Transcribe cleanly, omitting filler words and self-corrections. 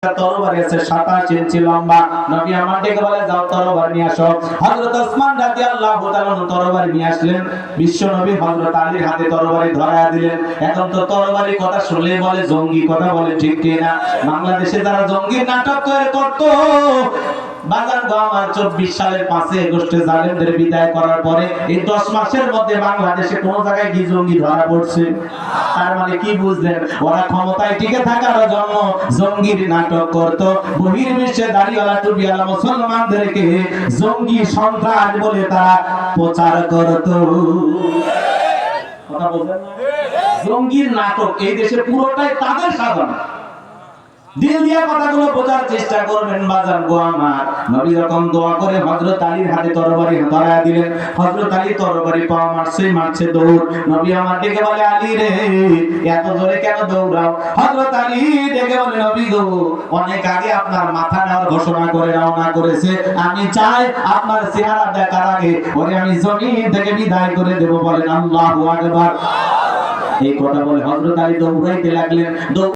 তরবারি আছে 27 ইঞ্চি লম্বা। নবী আমার ডেকে বলে যাও তরবারি নিয়ে আসো। হযরত ওসমান রাদিয়াল্লাহু তাআলা তরবারি নিয়ে আসলেন। বিশ্ব নবী হযরত আলীর হাতে তরবারি ধরায়া দিলেন। এখন তো তরবারি কথা শুনলে বলে জঙ্গি, কথা বলে ঠিক কি না? বাংলাদেশে যারা জঙ্গি নাটক করে করত, বাজার গো আমার 24 সালের 5 আগস্টে জালেমদের বিদায় করার পরে এই 10 মাসের মধ্যে বাংলাদেশে কোন জায়গায় কি জঙ্গি ধরা পড়ছে? তার মানে কি বুঝলেন? ওরা ক্ষমতায় টিকে থাকার জন্য জঙ্গির নাটক করত। বহির্বিশ্বে দাড়িওয়ালা টুপিওয়ালা মুসলমানদেরকে জঙ্গি সন্ত্রাস বলে তারা প্রচার করত। কথা বলছেন না? জঙ্গির নাটক এই দেশে পুরোটাই তাদের সাধনা। দিল দিয়া কথাগুলো বোঝার চেষ্টা করবেন বাজার গো আমার। নবী যখন দোয়া করে হযরত আলীর হাতে তরবারি ধরায়া দিলেন। হযরত আলী তরবারি পাওয়া মারছে দৌড়। নবী আমার ডেকে বলে আলী রে এত জোরে কেন দৌড়াও? হযরত আলী ডেকে বলে নবী গো অনেক আগে আপনার মাথা নেওয়ার ঘোষণা করে রওনা করেছে। আমি চাই আপনার চেহারা দেখার আগে ওরে আমি জমিন থেকে বিদায় করে দেব। বলেন আল্লাহু আকবার। এই কথা বলে হযরত আলী দৌড়াইতে লাগলেন।